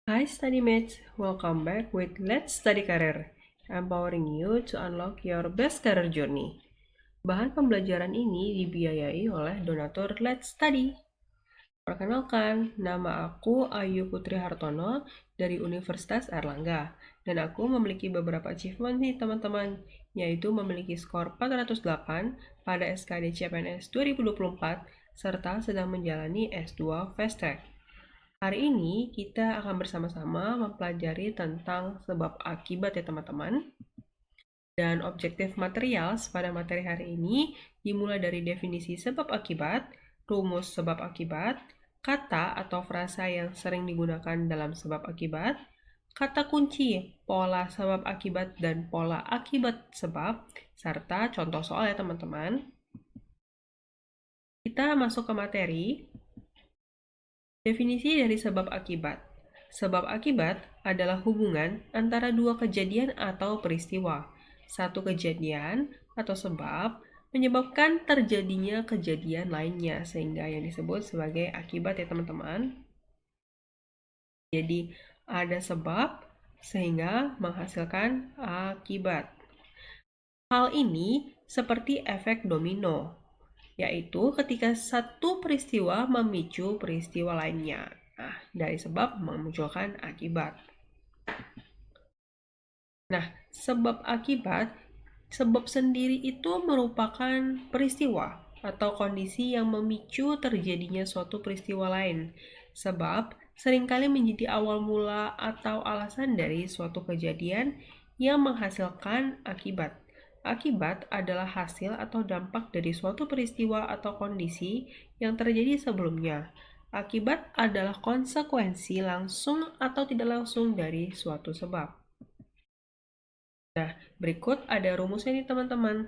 Hi study mates, welcome back with Let's Study Career, empowering you to unlock your best career journey. Bahan pembelajaran ini dibiayai oleh donatur Let's Study. Perkenalkan, nama aku Ayu Putri Hartono dari Universitas Airlangga, dan aku memiliki beberapa achievement nih teman-teman, yaitu memiliki skor 408 pada SKD CPNS 2024, serta sedang menjalani S2 Fast Track. Hari ini kita akan bersama-sama mempelajari tentang sebab akibat ya teman-teman. Dan objektif material pada materi hari ini dimulai dari definisi sebab akibat, rumus sebab akibat, kata atau frasa yang sering digunakan dalam sebab akibat, kata kunci, pola sebab akibat dan pola akibat sebab, serta contoh soal ya teman-teman. Kita masuk ke materi. Definisi dari sebab akibat. Sebab akibat adalah hubungan antara dua kejadian atau peristiwa. Satu kejadian atau sebab menyebabkan terjadinya kejadian lainnya, sehingga yang disebut sebagai akibat ya teman-teman. Jadi ada sebab sehingga menghasilkan akibat. Hal ini seperti efek domino, yaitu ketika satu peristiwa memicu peristiwa lainnya. Nah, dari sebab memunculkan akibat. Nah, sebab akibat, sebab sendiri itu merupakan peristiwa atau kondisi yang memicu terjadinya suatu peristiwa lain. Sebab seringkali menjadi awal mula atau alasan dari suatu kejadian yang menghasilkan akibat. Akibat adalah hasil atau dampak dari suatu peristiwa atau kondisi yang terjadi sebelumnya. Akibat adalah konsekuensi langsung atau tidak langsung dari suatu sebab. Nah, berikut ada rumusnya nih teman-teman.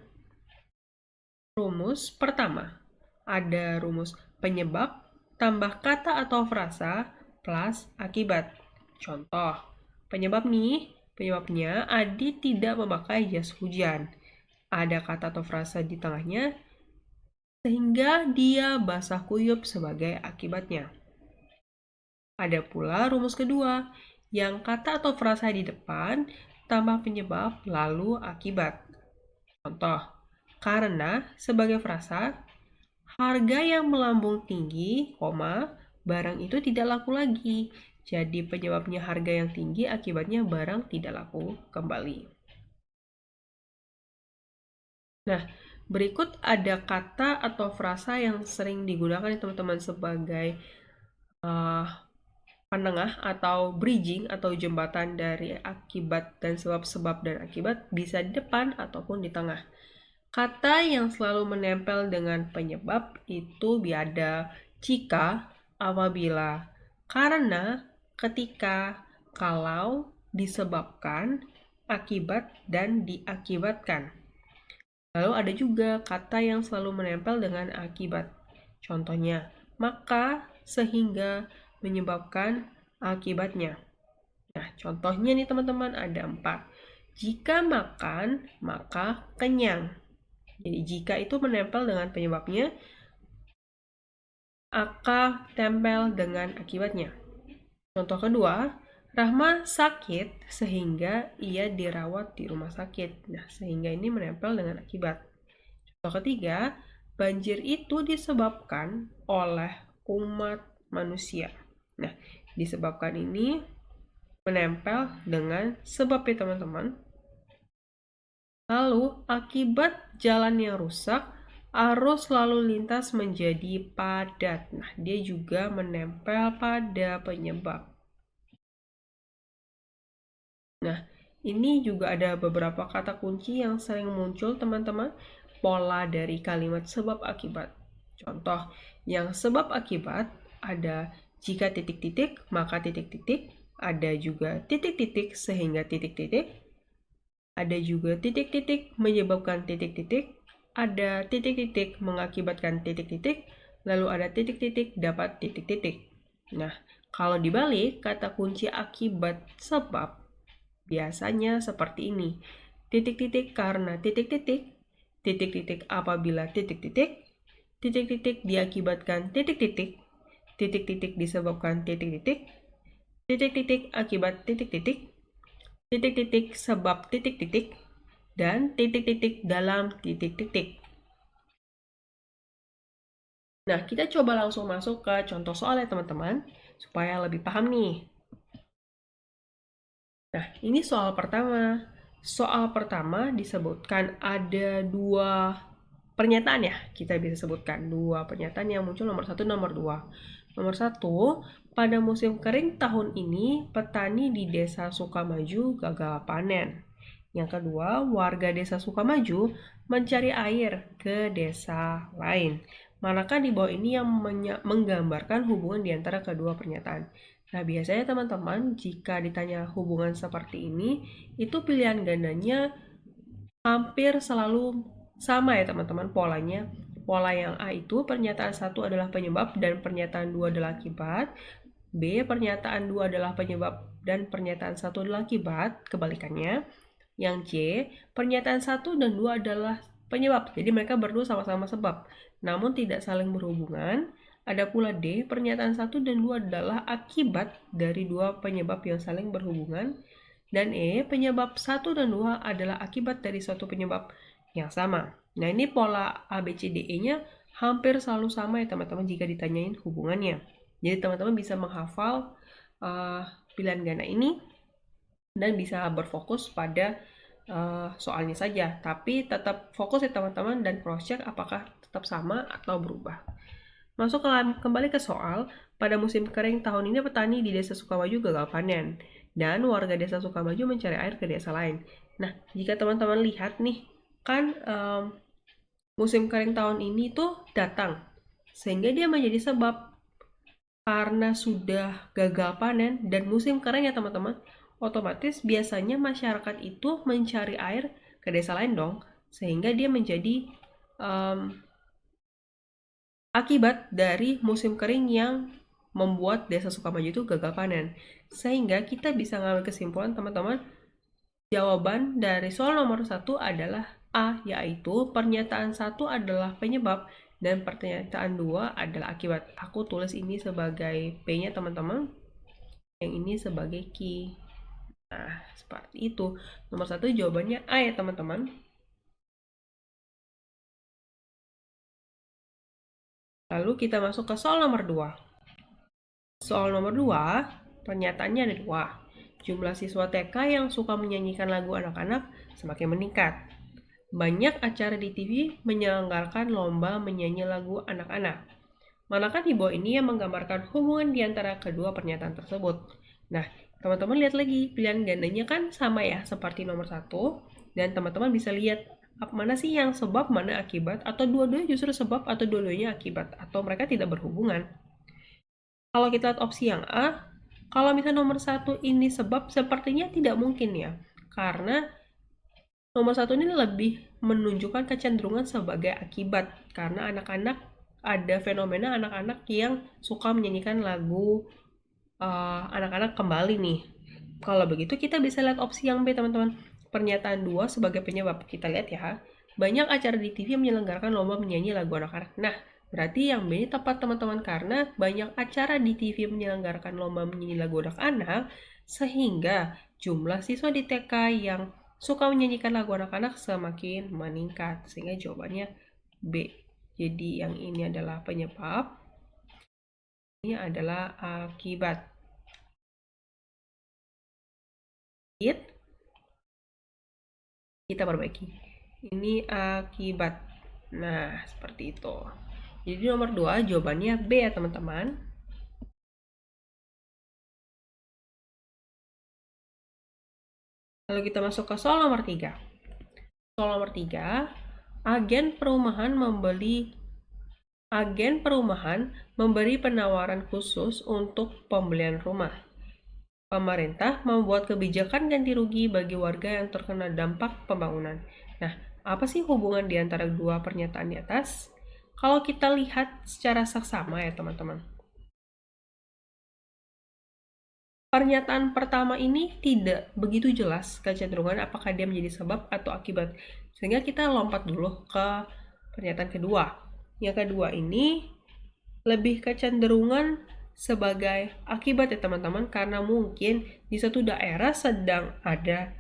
Rumus pertama, ada rumus penyebab tambah kata atau frasa plus akibat. Contoh, penyebabnya Adi tidak memakai jas hujan. Ada kata atau frasa di tengahnya, sehingga dia basah kuyup sebagai akibatnya. Ada pula rumus kedua, yang kata atau frasa di depan tambah penyebab lalu akibat. Contoh, karena sebagai frasa, harga yang melambung tinggi, barang itu tidak laku lagi. Jadi penyebabnya harga yang tinggi, akibatnya barang tidak laku kembali. Nah, berikut ada kata atau frasa yang sering digunakan teman-teman sebagai penengah atau bridging atau jembatan dari akibat dan sebab dan akibat, bisa di depan ataupun di tengah. Kata yang selalu menempel dengan penyebab itu biada jika, apabila, karena, ketika, kalau, disebabkan, akibat, dan diakibatkan. Lalu ada juga kata yang selalu menempel dengan akibat. Contohnya, maka, sehingga, menyebabkan, akibatnya. Nah, contohnya nih teman-teman ada 4. Jika makan, maka kenyang. Jadi jika itu menempel dengan penyebabnya, aka tempel dengan akibatnya. Contoh kedua, Rahma sakit sehingga ia dirawat di rumah sakit. Nah, sehingga ini menempel dengan akibat. Contoh ketiga, banjir itu disebabkan oleh umat manusia. Nah, disebabkan ini menempel dengan sebab ya teman-teman. Lalu, akibat jalan yang rusak, arus lalu lintas menjadi padat. Nah, dia juga menempel pada penyebab. Nah, ini juga ada beberapa kata kunci yang sering muncul teman-teman, pola dari kalimat sebab akibat. Contoh, yang sebab akibat ada jika titik-titik, maka titik-titik, ada juga titik-titik sehingga titik-titik, ada juga titik-titik menyebabkan titik-titik, ada titik-titik mengakibatkan titik-titik, lalu ada titik-titik dapat titik-titik. Nah, kalau dibalik, kata kunci akibat sebab biasanya seperti ini. Titik-titik karena titik-titik, titik-titik apabila titik-titik, titik-titik diakibatkan titik-titik, titik-titik disebabkan titik-titik, titik-titik akibat titik-titik, titik-titik sebab titik-titik, dan titik-titik dalam titik-titik. Nah, kita coba langsung masuk ke contoh soal ya teman-teman, supaya lebih paham nih. Nah, ini soal pertama. Soal pertama disebutkan ada dua pernyataan ya, kita bisa sebutkan dua pernyataan yang muncul nomor 1, nomor 2. Nomor 1, pada musim kering tahun ini, petani di desa Sukamaju gagal panen. Yang kedua, warga desa Sukamaju mencari air ke desa lain. Manakah di bawah ini yang menggambarkan hubungan di antara kedua pernyataan? Nah, biasanya teman-teman jika ditanya hubungan seperti ini, itu pilihan gandanya hampir selalu sama ya teman-teman polanya. Pola yang A itu pernyataan 1 adalah penyebab dan pernyataan 2 adalah akibat. B, pernyataan 2 adalah penyebab dan pernyataan 1 adalah akibat, kebalikannya. Yang C, pernyataan 1 dan 2 adalah penyebab, jadi mereka berdua sama-sama sebab, namun tidak saling berhubungan. Ada pula D, pernyataan 1 dan 2 adalah akibat dari dua penyebab yang saling berhubungan. Dan E, penyebab 1 dan 2 adalah akibat dari suatu penyebab yang sama. Nah, ini pola ABCDE-nya hampir selalu sama ya teman-teman jika ditanyain hubungannya. Jadi teman-teman bisa menghafal pilihan ganda ini dan bisa berfokus pada soalnya saja. Tapi tetap fokus ya teman-teman dan cross-check apakah tetap sama atau berubah. Masuk kembali ke soal, pada musim kering tahun ini petani di desa Sukamaju gagal panen dan warga desa Sukamaju mencari air ke desa lain. Nah, jika teman-teman lihat nih, kan musim kering tahun ini tuh datang, sehingga dia menjadi sebab karena sudah gagal panen dan musim kering ya teman-teman, otomatis biasanya masyarakat itu mencari air ke desa lain dong, sehingga dia menjadi akibat dari musim kering yang membuat desa Sukamaju itu gagal panen. Sehingga kita bisa ngambil kesimpulan teman-teman, jawaban dari soal nomor 1 adalah A, yaitu pernyataan 1 adalah penyebab dan pernyataan 2 adalah akibat. Aku tulis ini sebagai P-nya teman-teman, yang ini sebagai Q. Nah, seperti itu. Nomor 1 jawabannya A ya teman-teman. Lalu kita masuk ke soal nomor 2. Soal nomor 2, pernyataannya ada 2. Jumlah siswa TK yang suka menyanyikan lagu anak-anak semakin meningkat. Banyak acara di TV menyelenggarakan lomba menyanyi lagu anak-anak. Manakah di bawah ini yang menggambarkan hubungan di antara kedua pernyataan tersebut? Nah, teman-teman lihat lagi, pilihan gandanya kan sama ya, seperti nomor 1. Dan teman-teman bisa lihat mana sih yang sebab, mana akibat, atau dua-duanya justru sebab, atau dua-duanya akibat, atau mereka tidak berhubungan. Kalau kita lihat opsi yang A, kalau misalnya nomor 1 ini sebab, sepertinya tidak mungkin ya. Karena nomor 1 ini lebih menunjukkan kecenderungan sebagai akibat. Karena anak-anak, ada fenomena anak-anak yang suka menyanyikan lagu anak-anak kembali nih. Kalau begitu kita bisa lihat opsi yang B teman-teman. Pernyataan 2 sebagai penyebab. Kita lihat ya. Banyak acara di TV menyelenggarakan lomba menyanyi lagu anak-anak. Nah, berarti yang B ini tepat teman-teman, karena banyak acara di TV menyelenggarakan lomba menyanyi lagu anak-anak, sehingga jumlah siswa di TK yang suka menyanyikan lagu anak-anak semakin meningkat. Sehingga jawabannya B. Jadi yang ini adalah penyebab, ini adalah akibat. Kita perbaiki. Ini akibat. Nah, seperti itu. Jadi nomor 2 jawabannya B ya teman-teman. Lalu kita masuk ke soal nomor 3. Soal nomor 3, agen perumahan memberi penawaran khusus untuk pembelian rumah. Pemerintah membuat kebijakan ganti rugi bagi warga yang terkena dampak pembangunan. Nah, apa sih hubungan di antara dua pernyataan di atas? Kalau kita lihat secara saksama ya teman-teman. Pernyataan pertama ini tidak begitu jelas kecenderungan apakah dia menjadi sebab atau akibat. Sehingga kita lompat dulu ke pernyataan kedua. Yang kedua ini lebih kecenderungan sebagai akibat ya teman-teman, karena mungkin di suatu daerah sedang ada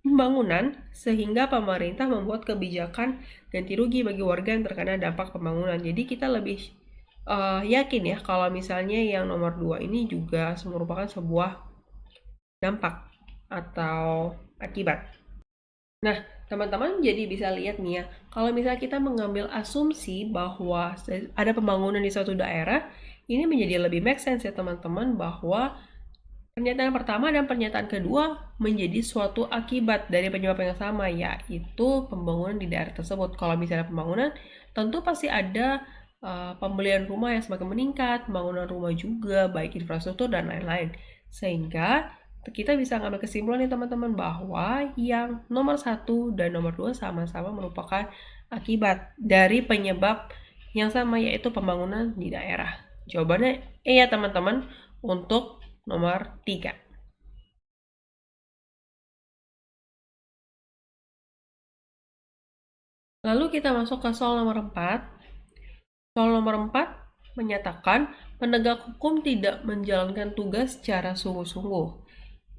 pembangunan sehingga pemerintah membuat kebijakan ganti rugi bagi warga yang terkena dampak pembangunan. Jadi kita lebih yakin ya kalau misalnya yang nomor 2 ini juga merupakan sebuah dampak atau akibat. Nah, teman-teman jadi bisa lihat nih ya, kalau misalnya kita mengambil asumsi bahwa ada pembangunan di suatu daerah, ini menjadi lebih make sense ya teman-teman, bahwa pernyataan pertama dan pernyataan kedua menjadi suatu akibat dari penyebab yang sama, yaitu pembangunan di daerah tersebut. Kalau misalnya pembangunan, tentu pasti ada pembelian rumah yang semakin meningkat, pembangunan rumah juga, baik infrastruktur dan lain-lain. Sehingga kita bisa ngambil kesimpulan nih teman-teman bahwa yang nomor 1 dan nomor 2 sama-sama merupakan akibat dari penyebab yang sama, yaitu pembangunan di daerah. Jawabannya ya teman-teman untuk nomor 3. Lalu kita masuk ke soal nomor 4. Soal nomor 4 menyatakan penegak hukum tidak menjalankan tugas secara sungguh-sungguh.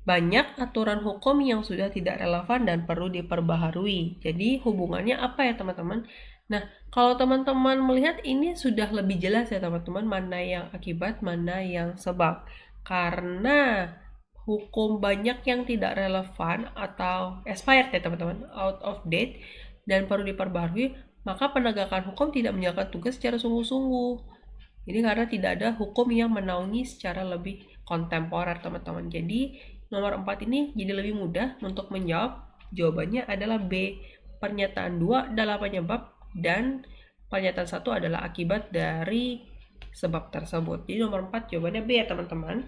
Banyak aturan hukum yang sudah tidak relevan dan perlu diperbaharui. Jadi hubungannya apa ya teman-teman? Nah, kalau teman-teman melihat ini sudah lebih jelas ya teman-teman, mana yang akibat, mana yang sebab. Karena hukum banyak yang tidak relevan atau expired ya teman-teman, out of date, dan perlu diperbaharui, maka penegakan hukum tidak menjalankan tugas secara sungguh-sungguh. Jadi karena tidak ada hukum yang menaungi secara lebih kontemporer teman-teman. Jadi nomor 4 ini jadi lebih mudah untuk menjawab. Jawabannya adalah B. Pernyataan 2 adalah penyebab dan pernyataan 1 adalah akibat dari sebab tersebut. Jadi nomor 4 jawabannya B ya teman-teman.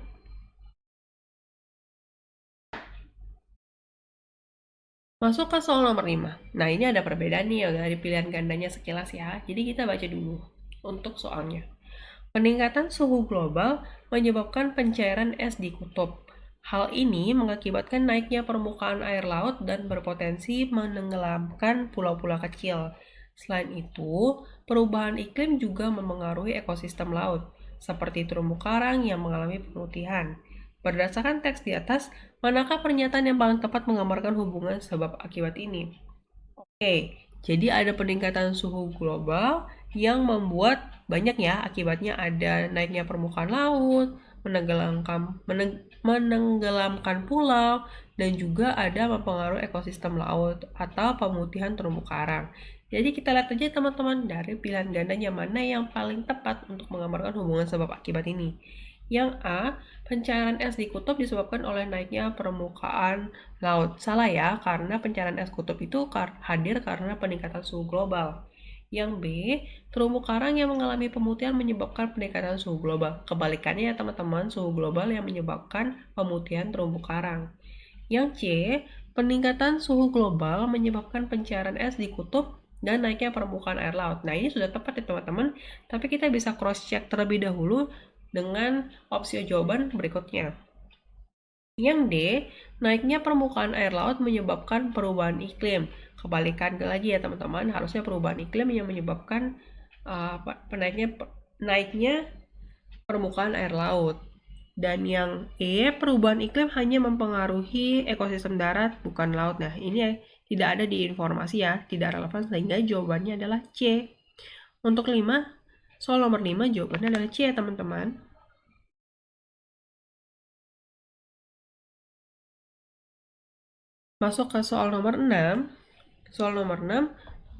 Masuk ke soal nomor 5. Nah ini ada perbedaan nih ya dari pilihan gandanya sekilas ya. Jadi kita baca dulu untuk soalnya. Peningkatan suhu global menyebabkan pencairan es di kutub. Hal ini mengakibatkan naiknya permukaan air laut dan berpotensi menenggelamkan pulau-pulau kecil. Selain itu, perubahan iklim juga memengaruhi ekosistem laut, seperti terumbu karang yang mengalami pemutihan. Berdasarkan teks di atas, manakah pernyataan yang paling tepat menggambarkan hubungan sebab akibat ini? Oke, jadi ada peningkatan suhu global yang membuat banyak ya akibatnya, ada naiknya permukaan laut, menenggelamkan pulau, dan juga ada mempengaruhi ekosistem laut atau pemutihan terumbu karang. Jadi kita lihat aja teman-teman dari pilihan gandanya mana yang paling tepat untuk menggambarkan hubungan sebab akibat ini. Yang A, pencairan es di kutub disebabkan oleh naiknya permukaan laut. Salah ya, karena pencairan es kutub itu hadir karena peningkatan suhu global. Yang B, terumbu karang yang mengalami pemutihan menyebabkan peningkatan suhu global. Kebalikannya ya teman-teman, suhu global yang menyebabkan pemutihan terumbu karang. Yang C, peningkatan suhu global menyebabkan pencairan es di kutub dan naiknya permukaan air laut. Nah ini sudah tepat ya teman-teman, tapi kita bisa cross check terlebih dahulu dengan opsi jawaban berikutnya. Yang D, naiknya permukaan air laut menyebabkan perubahan iklim. Kebalikan lagi ya teman-teman, harusnya perubahan iklim yang menyebabkan naiknya permukaan air laut. Dan yang E, perubahan iklim hanya mempengaruhi ekosistem darat, bukan laut. Nah, ini tidak ada di informasi ya, tidak relevan, sehingga jawabannya adalah C. Untuk 5, soal nomor 5 jawabannya adalah C ya teman-teman. Masuk ke soal nomor 6. Soal nomor 6,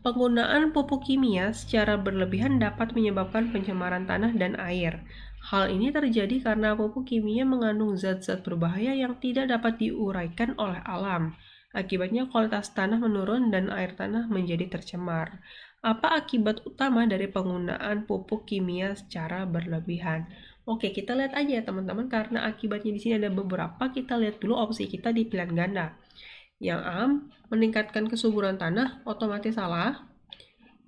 penggunaan pupuk kimia secara berlebihan dapat menyebabkan pencemaran tanah dan air. Hal ini terjadi karena pupuk kimia mengandung zat-zat berbahaya yang tidak dapat diuraikan oleh alam. Akibatnya kualitas tanah menurun dan air tanah menjadi tercemar. Apa akibat utama dari penggunaan pupuk kimia secara berlebihan? Oke, kita lihat aja ya teman-teman, karena akibatnya di sini ada beberapa. Kita lihat dulu opsi kita di pilihan ganda. Yang A, meningkatkan kesuburan tanah, otomatis salah.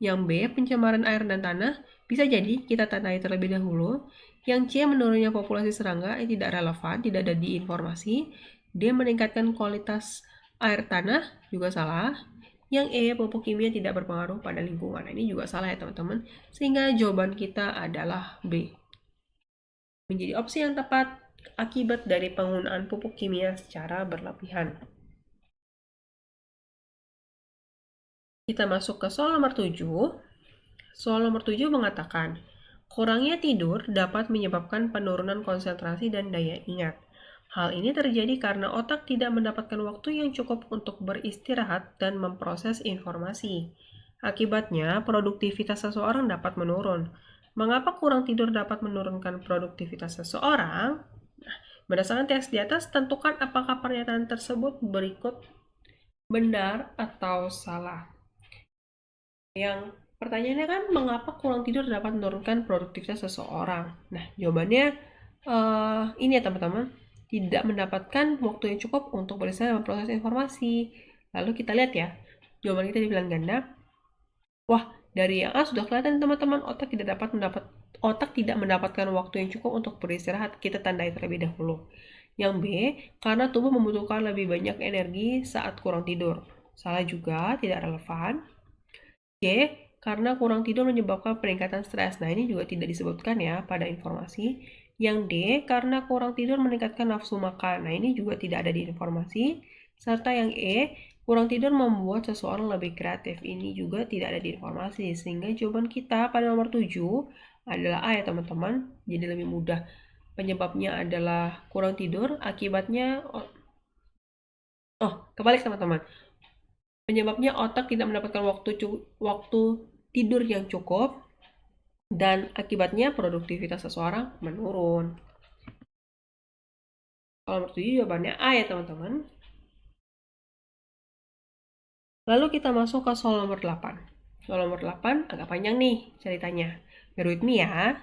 Yang B, pencemaran air dan tanah, bisa jadi kita tandai terlebih dahulu. Yang C, menurunnya populasi serangga, tidak relevan, tidak ada di informasi. D, meningkatkan kualitas air tanah, juga salah. Yang E, pupuk kimia tidak berpengaruh pada lingkungan. Ini juga salah ya teman-teman. Sehingga jawaban kita adalah B. menjadi opsi yang tepat akibat dari penggunaan pupuk kimia secara berlebihan. Kita masuk ke soal nomor 7. Soal nomor 7 mengatakan, kurangnya tidur dapat menyebabkan penurunan konsentrasi dan daya ingat. Hal ini terjadi karena otak tidak mendapatkan waktu yang cukup untuk beristirahat dan memproses informasi. Akibatnya, produktivitas seseorang dapat menurun. Mengapa kurang tidur dapat menurunkan produktivitas seseorang? Berdasarkan teks di atas, tentukan apakah pernyataan tersebut berikut benar atau salah. Yang pertanyaannya kan, mengapa kurang tidur dapat menurunkan produktivitas seseorang? Nah, jawabannya ini ya teman-teman, tidak mendapatkan waktu yang cukup untuk beristirahat dan memproses informasi. Lalu kita lihat ya, jawaban kita di pilihan ganda. Wah, dari yang A sudah kelihatan teman-teman, otak tidak mendapatkan waktu yang cukup untuk beristirahat. Kita tandai terlebih dahulu. Yang B, karena tubuh membutuhkan lebih banyak energi saat kurang tidur. Salah juga, tidak relevan. C, karena kurang tidur menyebabkan peningkatan stres. Nah, ini juga tidak disebutkan ya pada informasi. Yang D, karena kurang tidur meningkatkan nafsu makan. Nah, ini juga tidak ada di informasi. Serta yang E, kurang tidur membuat seseorang lebih kreatif. Ini juga tidak ada di informasi. Sehingga jawaban kita pada nomor 7 adalah A ya teman-teman. Jadi lebih mudah. Penyebabnya adalah kurang tidur, akibatnya kebalik teman-teman. Penyebabnya otak tidak mendapatkan waktu tidur yang cukup dan akibatnya produktivitas seseorang menurun. Kalau nomor 7 jawabannya A ya teman-teman. Lalu kita masuk ke soal nomor 8. Soal nomor 8 agak panjang nih ceritanya. Bear with me ya.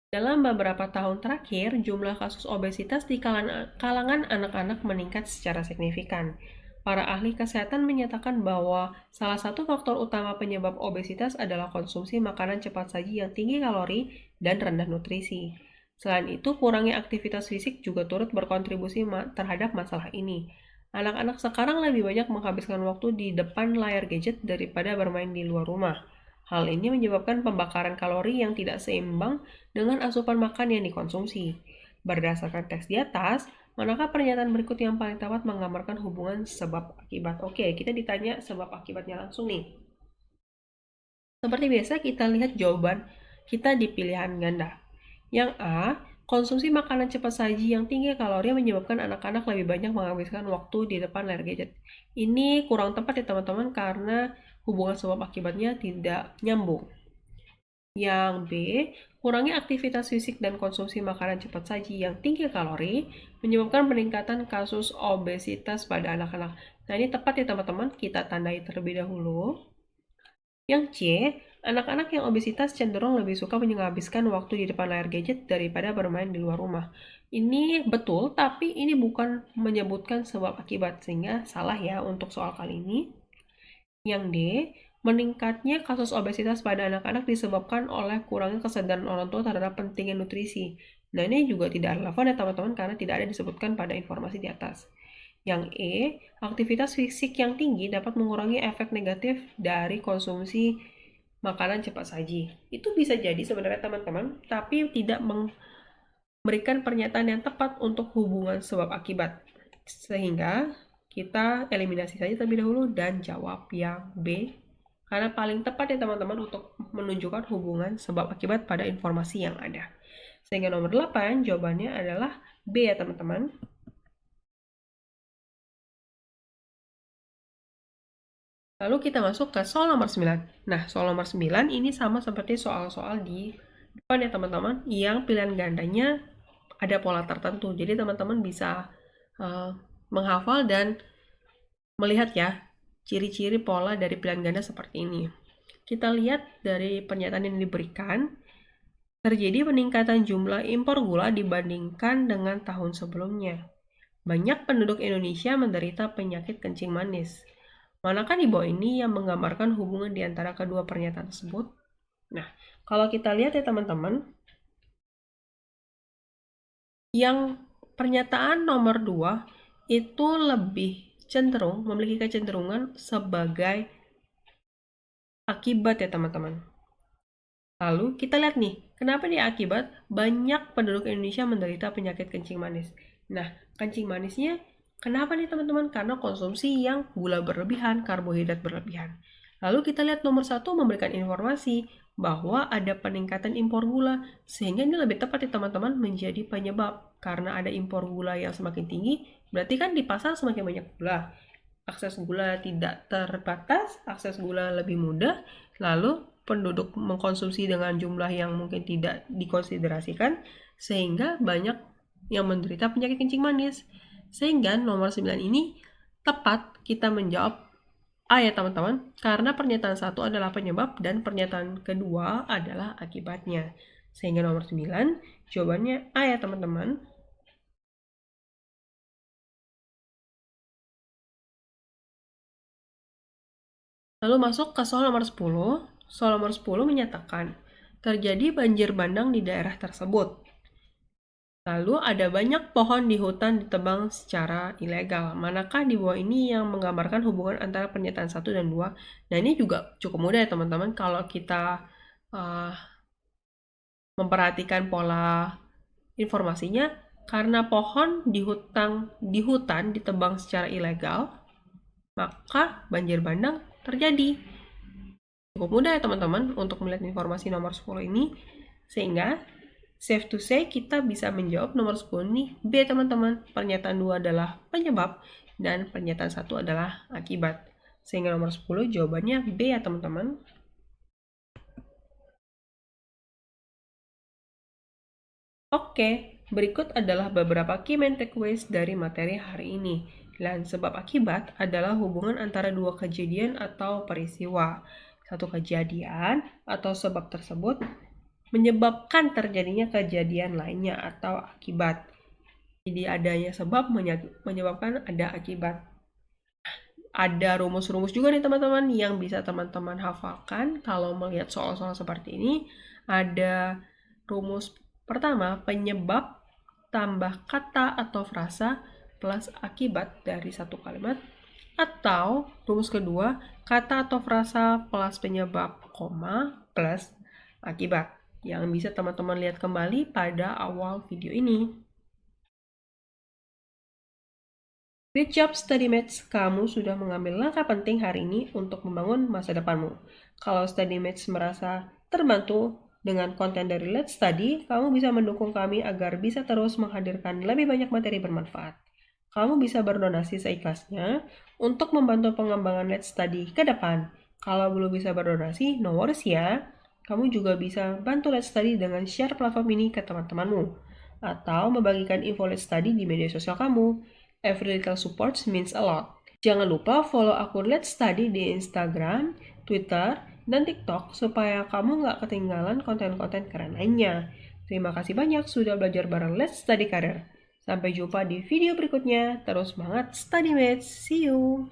Dalam beberapa tahun terakhir, jumlah kasus obesitas di kalangan anak-anak meningkat secara signifikan. Para ahli kesehatan menyatakan bahwa salah satu faktor utama penyebab obesitas adalah konsumsi makanan cepat saji yang tinggi kalori dan rendah nutrisi. Selain itu, kurangnya aktivitas fisik juga turut berkontribusi terhadap masalah ini. Anak-anak sekarang lebih banyak menghabiskan waktu di depan layar gadget daripada bermain di luar rumah. Hal ini menyebabkan pembakaran kalori yang tidak seimbang dengan asupan makan yang dikonsumsi. Berdasarkan teks di atas, manakah pernyataan berikut yang paling tepat menggambarkan hubungan sebab akibat? Oke, kita ditanya sebab akibatnya langsung nih. Seperti biasa, kita lihat jawaban kita di pilihan ganda. Yang A, konsumsi makanan cepat saji yang tinggi kalori menyebabkan anak-anak lebih banyak menghabiskan waktu di depan layar gadget. Ini kurang tepat ya teman-teman karena hubungan sebab akibatnya tidak nyambung. Yang B, kurangnya aktivitas fisik dan konsumsi makanan cepat saji yang tinggi kalori menyebabkan peningkatan kasus obesitas pada anak-anak. Nah, ini tepat ya teman-teman, kita tandai terlebih dahulu. Yang C, anak-anak yang obesitas cenderung lebih suka menghabiskan waktu di depan layar gadget daripada bermain di luar rumah. Ini betul, tapi ini bukan menyebutkan sebab akibat, sehingga salah ya untuk soal kali ini. Yang D, meningkatnya kasus obesitas pada anak-anak disebabkan oleh kurangnya kesadaran orang tua terhadap pentingnya nutrisi. Nah, ini juga tidak relevan ya teman-teman karena tidak ada disebutkan pada informasi di atas. Yang E, aktivitas fisik yang tinggi dapat mengurangi efek negatif dari konsumsi makanan cepat saji. Itu bisa jadi sebenarnya teman-teman, tapi tidak memberikan pernyataan yang tepat untuk hubungan sebab akibat. Sehingga kita eliminasi saja terlebih dahulu dan jawab yang B, karena paling tepat ya teman-teman untuk menunjukkan hubungan sebab akibat pada informasi yang ada. Sehingga nomor 8 jawabannya adalah B ya teman-teman. Lalu kita masuk ke soal nomor 9. Nah, soal nomor 9 ini sama seperti soal-soal di depan ya teman-teman, yang pilihan gandanya ada pola tertentu. Jadi teman-teman bisa menghafal dan melihat ya ciri-ciri pola dari pilihan ganda seperti ini. Kita lihat dari pernyataan yang diberikan, terjadi peningkatan jumlah impor gula dibandingkan dengan tahun sebelumnya. Banyak penduduk Indonesia menderita penyakit kencing manis. Manakah di bawah ini yang menggambarkan hubungan di antara kedua pernyataan tersebut? Nah, kalau kita lihat ya teman-teman, yang pernyataan nomor 2 itu lebih cenderung memiliki kecenderungan sebagai akibat ya teman-teman. Lalu kita lihat nih, kenapa nih akibat banyak penduduk Indonesia menderita penyakit kencing manis. Nah, kencing manisnya kenapa nih teman-teman? Karena konsumsi yang gula berlebihan, karbohidrat berlebihan. Lalu kita lihat nomor 1 memberikan informasi bahwa ada peningkatan impor gula, sehingga ini lebih tepat nih teman-teman menjadi penyebab. Karena ada impor gula yang semakin tinggi, berarti kan di pasar semakin banyak gula. Akses gula tidak terbatas, akses gula lebih mudah, lalu penduduk mengkonsumsi dengan jumlah yang mungkin tidak dikonsiderasikan, sehingga banyak yang menderita penyakit kencing manis. Sehingga nomor 9 ini tepat kita menjawab A ya teman-teman, karena pernyataan 1 adalah penyebab dan pernyataan kedua adalah akibatnya. Sehingga nomor 9 jawabannya A ya teman-teman. Lalu masuk ke soal nomor 10. Soal nomor 10 menyatakan, terjadi banjir bandang di daerah tersebut. Lalu ada banyak pohon di hutan ditebang secara ilegal. Manakah di bawah ini yang menggambarkan hubungan antara pernyataan 1 dan 2? Nah ini juga cukup mudah ya teman-teman. Kalau kita memperhatikan pola informasinya, karena pohon di hutan ditebang secara ilegal, maka banjir bandang terjadi. Cukup mudah ya teman-teman untuk melihat informasi nomor 10 ini, sehingga safe to say kita bisa menjawab nomor 10 ini B teman-teman. Pernyataan 2 adalah penyebab dan pernyataan 1 adalah akibat. Sehingga nomor 10 jawabannya B ya teman-teman. Oke, berikut adalah beberapa key main takeaways dari materi hari ini. Dan sebab akibat adalah hubungan antara dua kejadian atau peristiwa. Satu kejadian atau sebab tersebut menyebabkan terjadinya kejadian lainnya atau akibat. Jadi adanya sebab menyebabkan ada akibat. Ada rumus-rumus juga nih teman-teman yang bisa teman-teman hafalkan kalau melihat soal-soal seperti ini. Ada rumus pertama, penyebab tambah kata atau frasa plus akibat dari satu kalimat. Atau rumus kedua, kata atau frasa plus penyebab, koma, plus akibat. Yang bisa teman-teman lihat kembali pada awal video ini. Great job StudyMates, kamu sudah mengambil langkah penting hari ini untuk membangun masa depanmu. Kalau StudyMates merasa terbantu dengan konten dari Let's Study, kamu bisa mendukung kami agar bisa terus menghadirkan lebih banyak materi bermanfaat. Kamu bisa berdonasi seikhlasnya untuk membantu pengembangan Let's Study ke depan. Kalau belum bisa berdonasi, no worries ya. Kamu juga bisa bantu Let's Study dengan share platform ini ke teman-temanmu, atau membagikan info Let's Study di media sosial kamu. Every little support means a lot. Jangan lupa follow akun Let's Study di Instagram, Twitter, dan TikTok supaya kamu nggak ketinggalan konten-konten keren lainnya. Terima kasih banyak sudah belajar bareng Let's Study Career. Sampai jumpa di video berikutnya. Terus semangat study mates. See you.